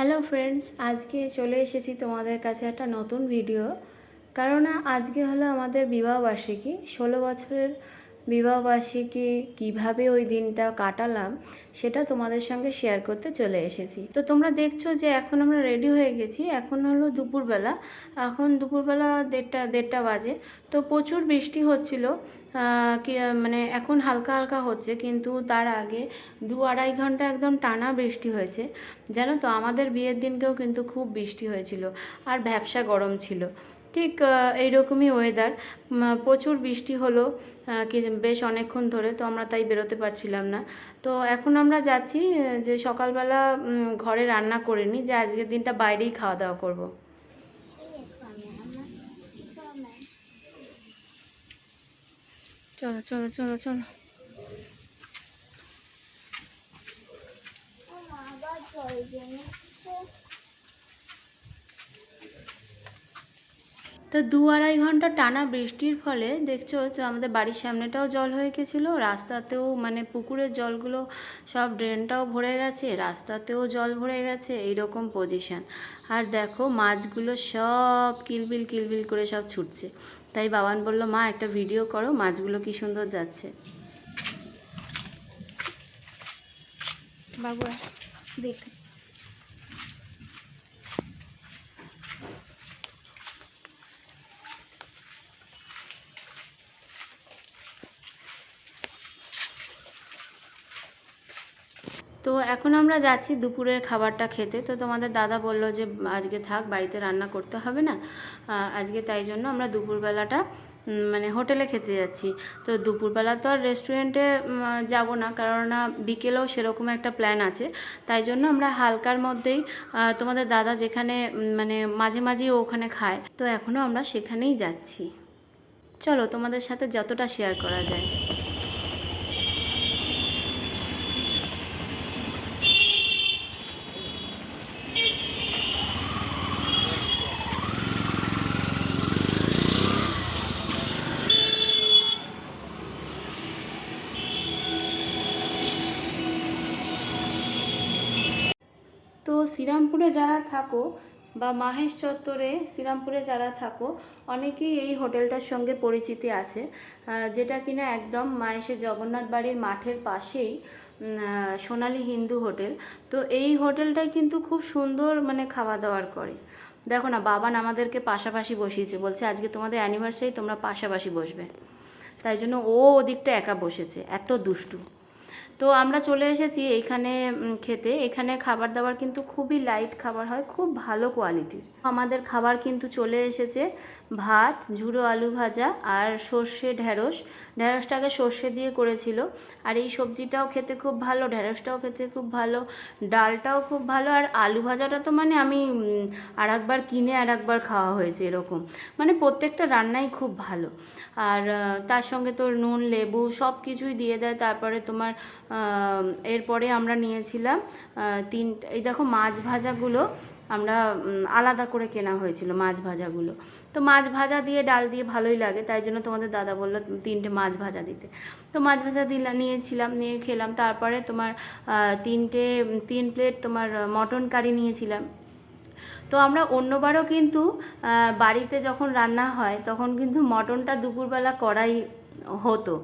Hello friends, আজকে চলে এসেছি তোমাদের কাছে একটা নতুন ভিডিও। কারণ আজকে হলো আমাদের বিবাহবার্ষিকী, 16 বছরের বিবাহবার্ষিকী। কিভাবে ওই দিনটা কাটালাম সেটা তোমাদের সঙ্গে শেয়ার করতে চলে এসেছি। তো তোমরা দেখছো যে এখন আমরা রেডি হয়ে গেছি। এখন হলো দুপুরবেলা, এখন দুপুরবেলা দেড়টা বাজে। তো প্রচুর বৃষ্টি হচ্ছিল, মানে এখন হালকা হালকা হচ্ছে, কিন্তু তার আগে 2-2.5 ঘন্টা একদম টানা বৃষ্টি হয়েছে। জানো তো, আমাদের বিয়ের দিনকেও কিন্তু খুব বৃষ্টি হয়েছিল আর ভ্যাপসা গরম ছিল। ঠিক এইরকমই ওয়েদার, প্রচুর বৃষ্টি হলো কি বেশ অনেকক্ষণ ধরে। তো আমরা তাই বেরোতে পারছিলাম না। তো এখন আমরা যাচ্ছি যে সকালবেলা ঘরে রান্না করিনি, যে আজকের দিনটা বাইরেই খাওয়া দাওয়া করব। চলো চলো চলো চলো। তো 2-2.5 ঘন্টা টানা বৃষ্টির ফলে দেখছো যে আমাদের বাড়ির সামনেটাও জল হয়ে গেছিলো, রাস্তাতেও মানে পুকুরের জলগুলো সব ড্রেনটাও ভরে গেছে, রাস্তাতেও জল ভরে গেছে, এইরকম পজিশান। আর দেখো মাছগুলো সব কিলবিল কিলবিল করে সব ছুটছে। তাই বাবান বলল, মা একটা ভিডিও করো, মাছগুলো কি সুন্দর যাচ্ছে। বাবু দেখ। তো এখন আমরা যাচ্ছি দুপুরের খাবারটা খেতে। তো তোমাদের দাদা বলল যে আজকে থাক, বাড়িতে রান্না করতে হবে না আজকে, তাই জন্য আমরা দুপুরবেলাটা মানে হোটেলে খেতে যাচ্ছি। তো দুপুরবেলা তো আর রেস্টুরেন্টে যাব না, কারণ বিকেলেও সেরকম একটা প্ল্যান আছে। তাই জন্য আমরা হালকার মধ্যেই, তোমাদের দাদা যেখানে মানে মাঝে মাঝেই ওখানে খায়, তো এখনও আমরা সেখানেই যাচ্ছি। চলো তোমাদের সাথে যতটা শেয়ার করা যায়। তো শ্রীরামপুরে যারা থাকো বা মাহেশ চত্বরে শ্রীরামপুরে যারা থাকো, অনেকেই এই হোটেলটার সঙ্গে পরিচিতি আছে, যেটা কিনা একদম মাহেশের জগন্নাথ বাড়ির মাঠের পাশেই সোনালী হিন্দু হোটেল। তো এই হোটেলটাই কিন্তু খুব সুন্দর মানে খাওয়া দাওয়ার করে। দেখো না, বাবান আমাদেরকে পাশাপাশি বসিয়েছে, বলছে আজকে তোমাদের অ্যানিভার্সারি, তোমরা পাশাপাশি বসবে। তাই জন্য ও ওদিকটা একা বসেছে, এত দুষ্টু। তো আমরা চলে এসেছি এইখানে খেতে। এখানে খাবার দাবার কিন্তু খুবই লাইট খাবার হয়, খুব ভালো কোয়ালিটির। আমাদের খাবার কিন্তু চলে এসেছে, ভাত, ঝুড়ো আলু ভাজা আর সর্ষে ঢ্যাঁড়সটাকে সর্ষে দিয়ে করেছিল। আর এই সবজিটাও খেতে খুব ভালো, ঢ্যাঁড়সটাও খেতে খুব ভালো, ডালটাও খুব ভালো। আর আলু ভাজাটা তো মানে আমি আর একবার কিনে আর একবার খাওয়া হয়েছে এরকম, মানে প্রত্যেকটা রান্নাই খুব ভালো। আর তার সঙ্গে তো নুন লেবু সব কিছুই দিয়ে দেয়। তারপরে তোমার এরপরে আমরা নিয়েছিলাম এই দেখো মাছ ভাজাগুলো আমরা আলাদা করে কেনা হয়েছিল মাছ ভাজাগুলো। তো মাছ ভাজা দিয়ে ডাল দিয়ে ভালোই লাগে, তাই জন্য তোমাদের দাদা বললো 3টে মাছ ভাজা দিতে। তো মাছ ভাজা নিয়েছিলাম, নিয়ে খেলাম। তারপরে তোমার 3 প্লেট তোমার মটন কারি নিয়েছিলাম। তো আমরা অন্যবারও কিন্তু বাড়িতে যখন রান্না হয় তখন কিন্তু মটনটা দুপুরবেলা করাই হতো।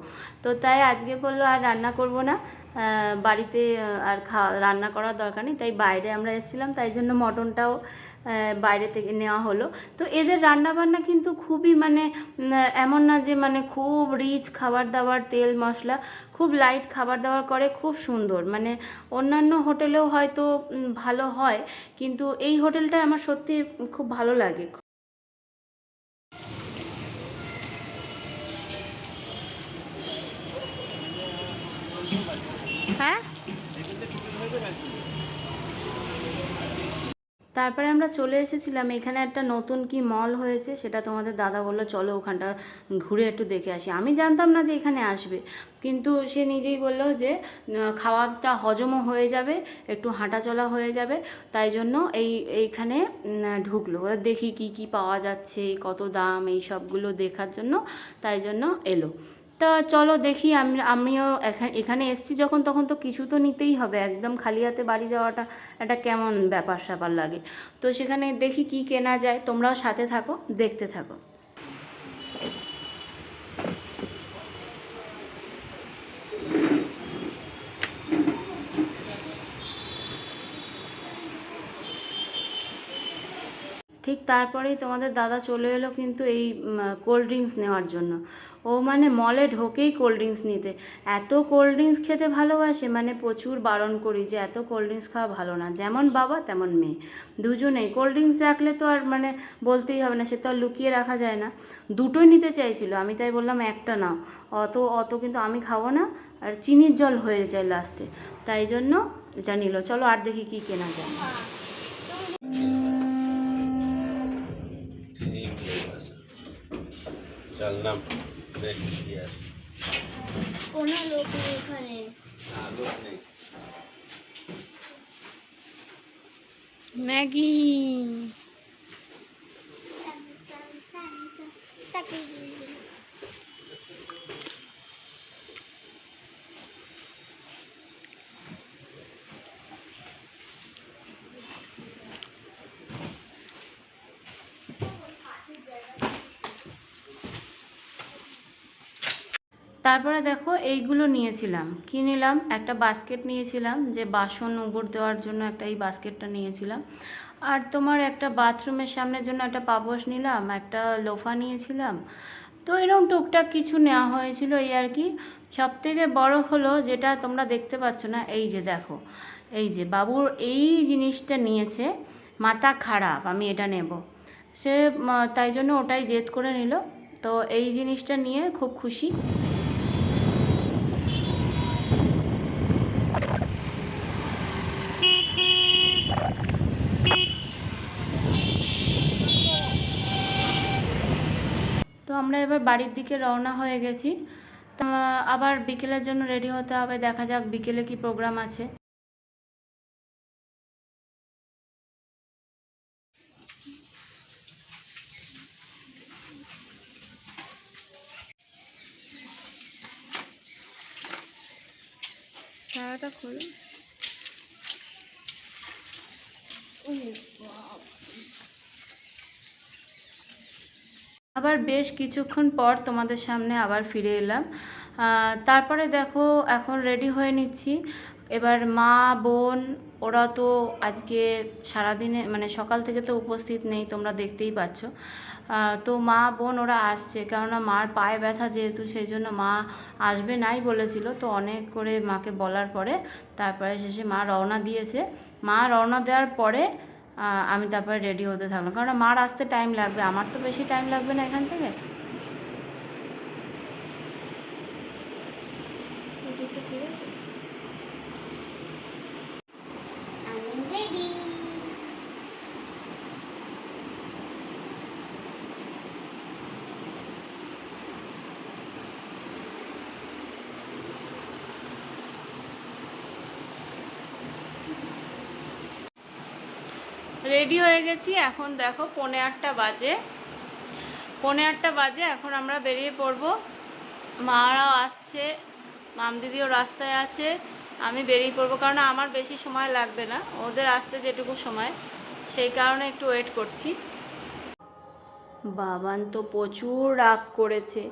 তো তাই আজকে বললো আর রান্না করব না, বাড়িতে আর রান্না করার দরকার নেই, তাই বাইরে আমরা এসেছিলাম, তাই জন্য মটনটাও বাইরে থেকে নেওয়া হলো। তো এদের রান্নাবান্না কিন্তু খুবই মানে এমন না যে মানে খুব রিচ খাবার দাবার, তেল মশলা, খুব লাইট খাবার দাবার করে, খুব সুন্দর। মানে অন্যান্য হোটেলেও হয়তো ভালো হয়, কিন্তু এই হোটেলটা আমার সত্যি খুব ভালো লাগে। হ্যাঁ, তারপরে আমরা চলে এসেছিলাম এখানে একটা নতুন কি মল হয়েছে, সেটা তোমাদের দাদা বললো চলো ওখানটা ঘুরে একটু দেখে আসি। আমি জানতাম না যে এখানে আসবে, কিন্তু সে নিজেই বললো যে খাওয়াটা হজমও হয়ে যাবে, একটু হাঁটা চলা হয়ে যাবে, তাই জন্য এইখানে ঢুকলো। দেখি কি কি পাওয়া যাচ্ছে, কত দাম, এই সবগুলো দেখার জন্য তাই জন্য এলো। তা চলো দেখি, আমিও এখানে এসছি যখন, তখন তো কিছু তো নিতেই হবে, একদম খালি হাতে বাড়ি যাওয়াটা একটা কেমন ব্যাপার স্যাপার লাগে। তো সেখানে দেখি কি কেনা যায়, তোমরাও সাথে থাকো, দেখতে থাকো। ঠিক তারপরেই তোমাদের দাদা চলে এলো কিন্তু এই কোল্ড ড্রিঙ্কস নেওয়ার জন্য। ও মানে মলে ঢোকেই কোল্ড ড্রিঙ্কস নিতে, এত কোল্ড ড্রিঙ্কস খেতে ভালোবাসে, মানে প্রচুর বারণ করি যে এত কোল্ড ড্রিঙ্কস খাওয়া ভালো না, যেমন বাবা তেমন মেয়ে দুজনেই। কোল্ড ড্রিঙ্কস রাখলে তো আর মানে বলতেই হবে না, সে তো আর লুকিয়ে রাখা যায় না। দুটোই নিতে চাইছিল, আমি তাই বললাম একটা নাও, অত অত কিন্তু আমি খাবো না, আর চিনির জল হয়ে যায় লাস্টে, তাই জন্য এটা নিল। চলো আর দেখি কি কেনা যায়। চললাম কোনো লোক নেই এখানে, লোক নেই। ম্যাগি তারপরে দেখো এইগুলো নিয়েছিলাম, কী নিলাম, একটা বাস্কেট নিয়েছিলাম যে বাসন উপর দেওয়ার জন্য, একটা এই বাস্কেটটা নিয়েছিলাম। আর তোমার একটা বাথরুমের সামনের জন্য একটা পাপোশ নিলাম, একটা লোফা নিয়েছিলাম। তো এরকম টুকটাক কিছু নেওয়া হয়েছিল এই আর কি। সব থেকে বড় হলো যেটা তোমরা দেখতে পাচ্ছ না, এই যে দেখো, এই যে বাবুর এই জিনিসটা নিয়েছে, মাথা খারাপ আমি এটা নেব, সে তাই জন্য ওটাই জেদ করে নিল। তো এই জিনিসটা নিয়ে খুব খুশি। তো আমরা এবার বাড়ির দিকে রওনা হয়ে গেছি। তা আবার বিকেলের জন্য রেডি হতে হবে, দেখা যাক বিকেলে কি প্রোগ্রাম আছে। সারাটা খোলো। আবার বেশ কিছুক্ষণ পর তোমাদের সামনে আবার ফিরে এলাম। তারপরে দেখো এখন রেডি হয়ে নিচ্ছি। এবার মা বোন ওরা তো আজকে সারাদিনে মানে সকাল থেকে তো উপস্থিত নেই, তোমরা দেখতেই পাচ্ছ। তো মা বোন ওরা আসছে, কেননা মার পায়ে ব্যথা যেহেতু, সেই জন্য মা আসবে নাই বলেছিল। তো অনেক করে মাকে বলার পরে তারপরে শেষে মা রওনা দিয়েছে। মা রওনা দেওয়ার পরে আমি তারপরে রেডি হতে থাকলাম, কারণ মার আসতে টাইম লাগবে, আমার তো বেশি টাইম লাগবে না এখান থেকে। ঠিক আছে, রেডি হয়ে গেছি। এখন দেখো 8:45 বাজে, 8:45 বাজে, এখন আমরা বেরিয়ে পড়বো। মারাও আসছে, মাম দিদিও রাস্তায় আছে, আমি বেরিয়ে পড়বো, কারণ আমার বেশি সময় লাগবে না, ওদের আসতে যেটুকু সময়, সেই কারণে একটু ওয়েট করছি। বাবান তো প্রচুর রাগ করেছে।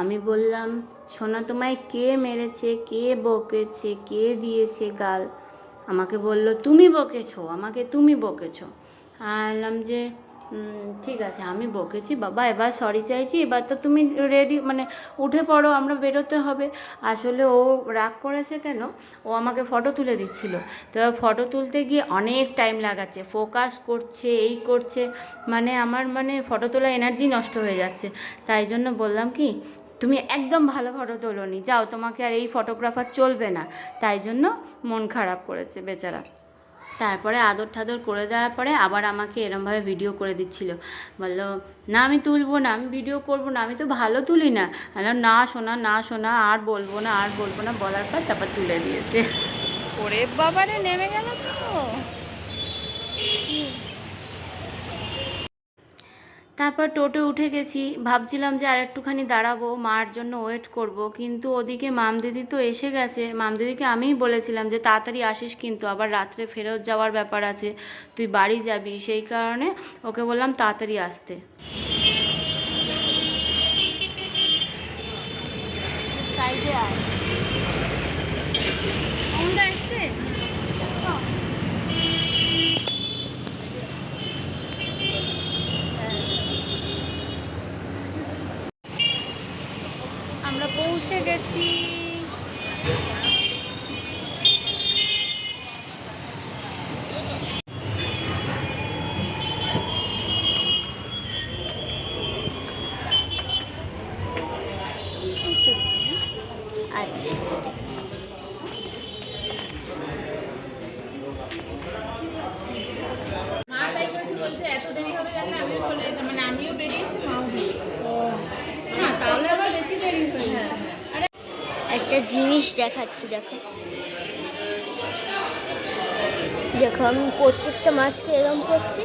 আমি বললাম, সোনা তোমায় কে মেরেছে, কে বকেছে, কে দিয়েছে গাল? আমাকে বলল তুমি বকেছো, আমাকে তুমি বকেছো। বললাম যে ঠিক আছে আমি বকেছি বাবা, এবার সরি চাইছি, এবার তো তুমি রেডি মানে উঠে পড়ো, আমরা বেরোতে হবে। আসলে ও রাগ করেছে কেন, ও আমাকে ফটো তুলে দিচ্ছিল, তো ফটো তুলতে গিয়ে অনেক টাইম লাগাচ্ছে, ফোকাস করছে, এই করছে, মানে আমার মানে ফটো তোলার এনার্জি নষ্ট হয়ে যাচ্ছে। তাই জন্য বললাম কি, তুমি একদম ভালো ফটো তোলোনি, যাও, তোমাকে আর এই ফটোগ্রাফার চলবে না। তাই জন্য মন খারাপ করেছে বেচারা। তারপরে আদর ঠাদর করে দেওয়ার পরে আবার আমাকে এরমভাবে ভিডিও করে দিচ্ছিল, বললো না আমি তুলবো না, আমি ভিডিও করবো না, আমি তো ভালো তুলি না। বললাম না শোনা, না শোনা, আর বলবো না, আর বলবো না, বলার পর তারপর তুলে দিয়েছে। ওরে বাবারে নেমে গেল তো। তারপর টোটো উঠে গেছি, ভাবছিলাম যে আর একটুখানি দাঁড়াবো, মার জন্য ওয়েট করব, কিন্তু ওদিকে মামদিদি তো এসে গেছে। মামদিদিকে আমিই বলেছিলাম যে তাড়াতাড়ি আসিস, কিন্তু আবার রাত্রে ফেরত যাওয়ার ব্যাপার আছে, তুই বাড়ি যাবি, সেই কারণে ওকে বললাম তাড়াতাড়ি আসতে। সাইডে আয়। আমরা পৌঁছে গেছি। মা তাই বলছে এত দেরি হবে জানলে আমিও চলে যেতাম, মানে আমিও বেরিয়েছি, মাও বেরিয়েছে। না তাহলে আবার বেশি দেরি হয়ে যায়। একটা জিনিস দেখাচ্ছি, দেখো দেখো আমি প্রত্যেকটা মাছকে এরম করছি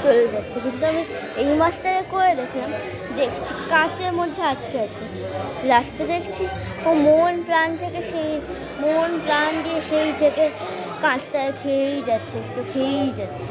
চলে যাচ্ছে, কিন্তু আমি এই মাছটাকে করে দেখলাম, দেখছি কাঁচের মধ্যে আটকে আছে। লাস্টে দেখছি ও মন প্রাণ দিয়ে সেই থেকে কাঁচটা খেয়েই যাচ্ছে, তো খেয়েই যাচ্ছে।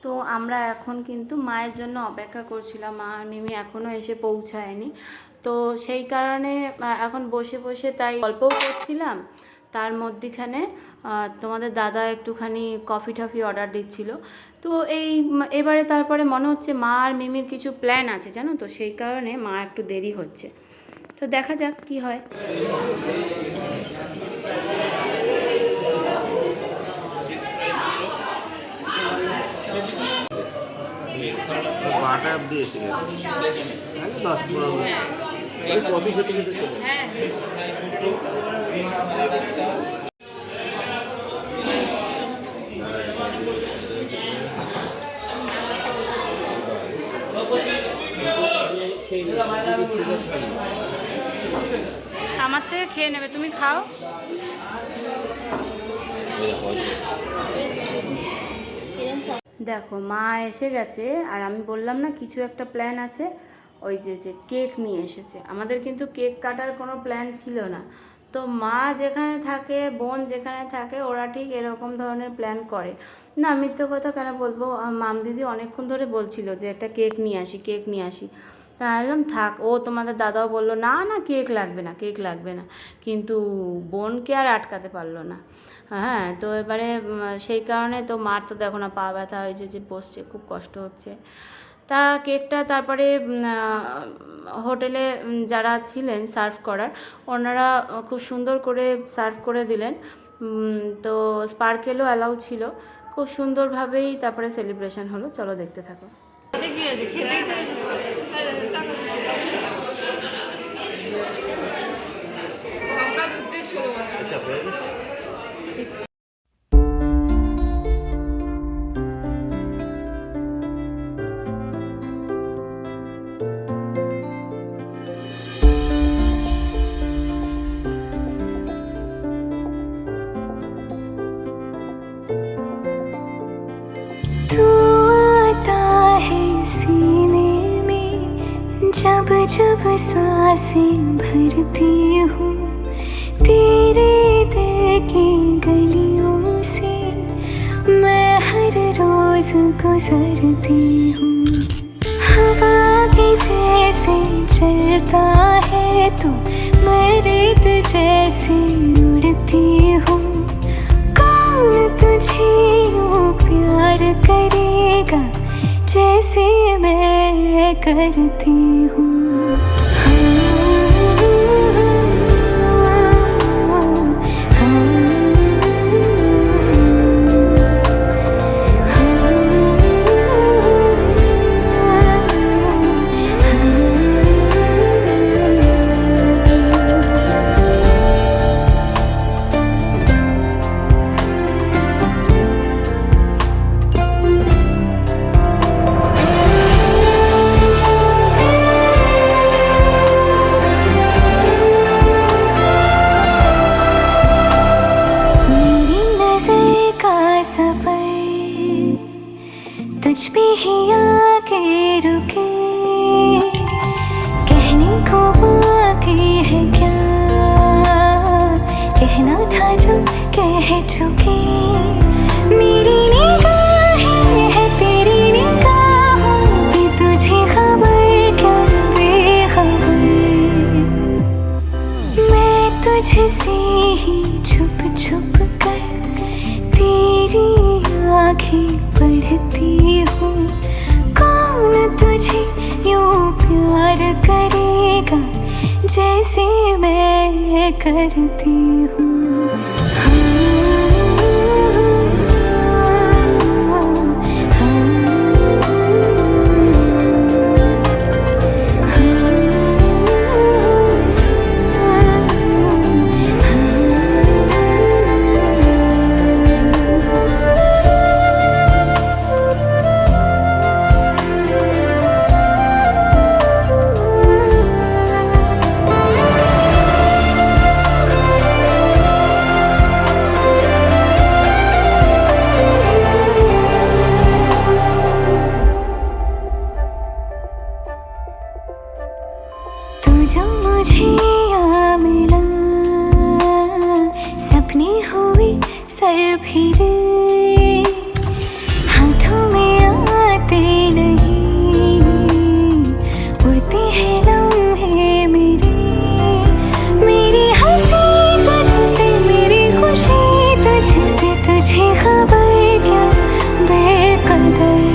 তো আমরা এখন কিন্তু মায়ের জন্য অপেক্ষা করছিলাম, মা আর মিমি এখনও এসে পৌঁছায়নি। তো সেই কারণে এখন বসে বসে তাই গল্পও করছিলাম, তার মধ্যেখানে তোমাদের দাদা একটুখানি কফি টফি অর্ডার দিচ্ছিল। তো এবারে তারপরে মনে হচ্ছে মা আর মিমির কিছু প্ল্যান আছে জানো তো, সেই কারণে মা একটু দেরি হচ্ছে। তো দেখা যাক কি হয়। বাটা অব্দি এসে গেছে, 10-15 মিনিট কফি খেতে খেতে চলে। আমার থেকে খেয়ে নেবে, তুমি খাও। দেখো মা এসে গেছে, আর আমি বললাম না কিছু একটা প্ল্যান আছে, ওই যে কেক নিয়ে এসেছে। আমাদের কিন্তু কেক কাটার কোনো প্ল্যান ছিল না। তো মা যেখানে থাকে, বোন যেখানে থাকে, ওরা ঠিক এরকম ধরনের প্ল্যান করে না। মিথ্যে কথা কেন বলবো, মামদিদি অনেকক্ষণ ধরে বলছিল যে একটা কেক নিয়ে আসি। তা বললাম থাক, ও তোমাদের দাদাও বললো না না কেক লাগবে না, কিন্তু বোনকে আর আটকাতে পারলো না। হ্যাঁ, তো এবারে সেই কারণে তো মার তো দেখো না পা ব্যথা হয়েছে, যে বসছে, খুব কষ্ট হচ্ছে। তা কেকটা তারপরে হোটেলে যারা ছিলেন সার্ভ করার, ওনারা খুব সুন্দর করে সার্ভ করে দিলেন। তো স্পার্কেলও অ্যালাউ ছিল, খুব সুন্দরভাবেই তারপরে সেলিব্রেশন হলো। চলো দেখতে থাকো। जब जब सांसें भरती हूँ तेरे दिल की गलियों से, मैं हर रोज गुजरती हूँ। हवा के जैसे चलता है तू, मैं रेत जैसे उड़ती हूँ। कौन तुझे यूँ प्यार करेगा जैसे मैं करती हूँ। सफर तुझ पे ही आके रुके, कहने को बाकी है क्या, कहना था जो कह चुके। मेरी निगाहें है तेरी निगाहों की, तुझे खबर क्या बेखबर। मैं तुझसे ही छुप छुप कर तेरी आँखें पढ़ती हूँ। कौन तुझे यूं प्यार करेगा जैसे मैं करती हूँ। तू जो मुझे यहाँ मिला, सपने हुए सर फिरे, हाथों में आते नहीं, उड़ते हैं लम्हे मेरे। मेरी हंसी तुझसे, मेरी खुशी तुझसे, तुझे खबर क्या बेकदर।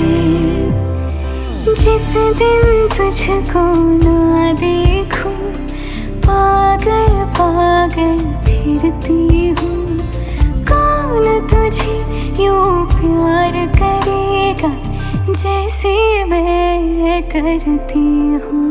जिस दिन तुझको ना देखूं, पागल पागल फिरती हूँ। कौन तुझे यूं प्यार करेगा जैसे मैं करती हूँ।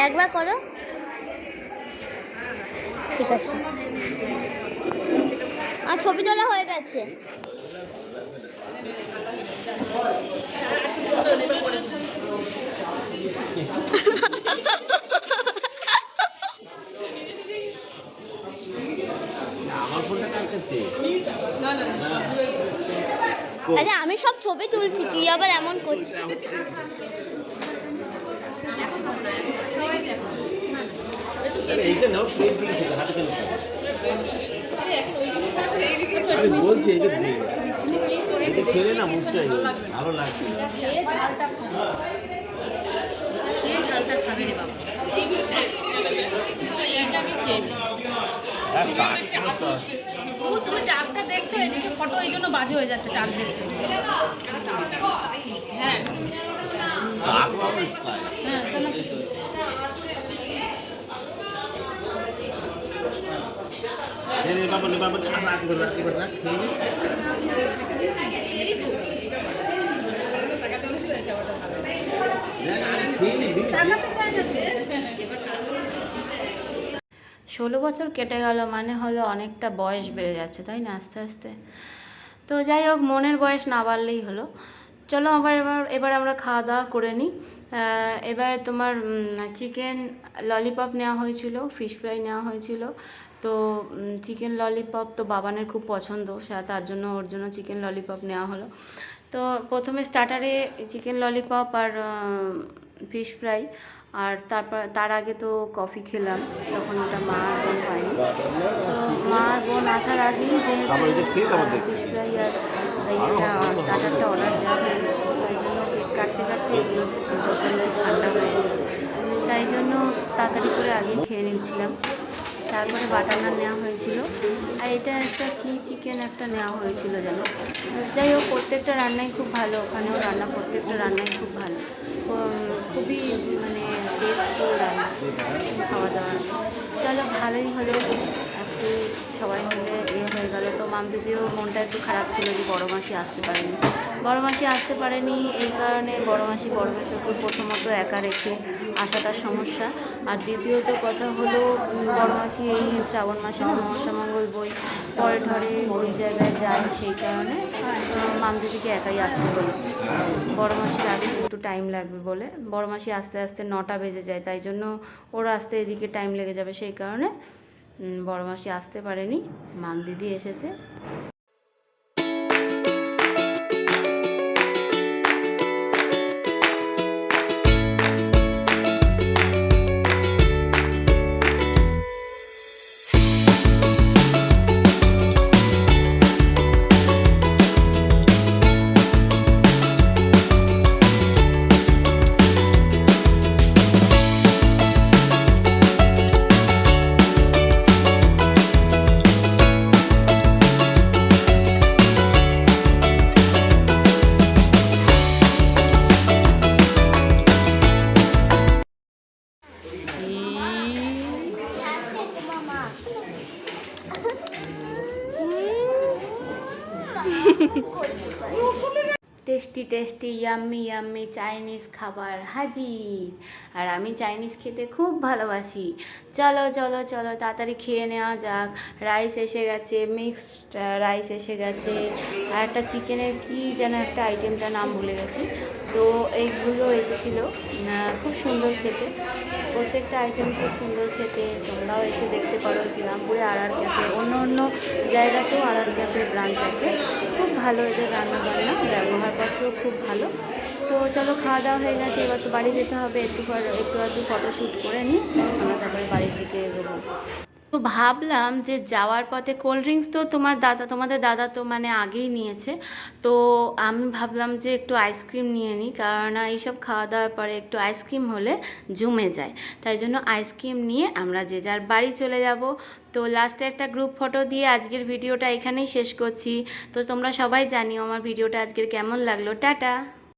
একবার করো, ঠিক আছে। আর ছবি তোলা হয়ে গেছে। আমার ফোনটা কার কাছে? আরে আমি সব ছবি তুলছি, তুই আবার এমন করছিস। এইটা নাও, প্লেট দিয়েছে হাতে কেন? আমি বলছি এটা দিয়ে, এটা খেলে না মুখটাই ভালো লাগছে। তুমি ডাকটা দেখছো, এদিকে ফটো এই জন্য বাজে হয়ে যাচ্ছে ডাক দেখতে। হ্যাঁ বাবা ষোলো বছর কেটে গেল মানে হলো অনেকটা বয়স বেড়ে যাচ্ছে, তাই না, আস্তে আস্তে। তো যাই হোক, মনের বয়স না বাড়লেই হলো। চলো এবার আমরা খাওয়া দাওয়া করে নিই। এবারে তোমার চিকেন ললিপপ নেওয়া হয়েছিল, ফিশ ফ্রাই নেওয়া হয়েছিল। তো চিকেন ললিপপ তো বাবানের খুব পছন্দ, তার জন্য ওর জন্য চিকেন ললিপপ নেওয়া হলো। তো প্রথমে স্টার্টারে চিকেন ললিপপ আর ফিশ ফ্রাই, আর তার আগে তো কফি খেলাম, তখন ওটা মা আর বোন পাইনি। তো মা আর বোন আসার আগেই যেহেতু ফিশ ফ্রাই আর এটা স্টার্টারটা অর্ডার দেওয়া হয়ে গেছে, তাই জন্য কেক কাটতে কাটতে এগুলো প্রচণ্ড ঠান্ডা হয়ে এসেছে, তাই জন্য তাড়াতাড়ি করে আগেই খেয়ে নিচ্ছিলাম। তারপরে বাটার নান নেওয়া হয়েছিল, আর এটা একটা কি চিকেন একটা নেওয়া হয়েছিল যেন। যাই হোক, প্রত্যেকটা রান্নাই খুব ভালো, ওখানেও রান্না প্রত্যেকটা রান্নাই খুব ভালো, খুবই মানে টেস্টফুল রান্না, খাওয়া দাওয়া। চলো ভালোই হলো, একটু সবাই মিলে হয়ে গেল। তো মাম দিদিও মনটা একটু খারাপ ছিল যে বড় মাসি আসতে পারেনি। বড় মাসি আসতে পারেনি এই কারণে বড় মাসি বড় মেসোকে প্রথমত একা রেখে আসাটা সমস্যা, আর দ্বিতীয়ত কথা হলো বড় মাসি এই শ্রাবণ মাসে মনসামঙ্গল বই পরে ঠরে ওই জায়গায় যায়, সেই কারণে মাম দিদিকে একাই আসতে হলো। বড় মাসির আসতে একটু টাইম লাগবে বলে, বড় মাসি আস্তে আস্তে 9টা বেজে যায়, তাই জন্য ওর আসতে এদিকে টাইম লেগে যাবে, সেই কারণে বড় মাসি আসতে পারেনি, মাম দিদি এসেছে। Tasty tasty yummy yummy Chinese খাবার হাজির। আর আমি চাইনিজ খেতে খুব ভালোবাসি। চলো চলো চলো তাড়াতাড়ি খেয়ে নেওয়া যাক। রাইস এসে গেছে, মিক্সড রাইস এসে গেছে, আর একটা চিকেনের কি যেন একটা আইটেমটার নাম ভুলে গেছি। তো এইগুলো এসেছিলো, খুব সুন্দর খেতে, প্রত্যেকটা আইটেম খুব সুন্দর খেতে। তোমরাও এসে দেখতে পারো শ্রীরামপুরে আর ক্যাফে, অন্য অন্য জায়গাতেও আর ক্যাফের ব্রাঞ্চ আছে। খুব ভালো এদের রান্নাবান্না, ব্যবহারপত্রও খুব ভালো। তো চলো খাওয়া দাওয়া হয়ে গেছে, এবার তো বাড়ি যেতে হবে, একটু আধটু ফটোশ্যুট করে নিই, আমরা তারপরে বাড়ির দিকে এগোবো। তো ভাবলাম যে যাওয়ার পথে কোল্ড ড্রিঙ্কস তো তোমাদের দাদা তো মানে আগেই নিয়েছে, তো আমি ভাবলাম যে একটু আইসক্রিম নিয়ে নিই, কারণ এইসব খাওয়া দাওয়ার পরে একটু আইসক্রিম হলে জমে যায়, তাই জন্য আইসক্রিম নিয়ে আমরা যে যার বাড়ি চলে যাব। তো লাস্টে একটা গ্রুপ ফটো দিয়ে আজকের ভিডিওটা এখানেই শেষ করছি। তো তোমরা সবাই জানিও আমার ভিডিওটা আজকের কেমন লাগলো। টাটা।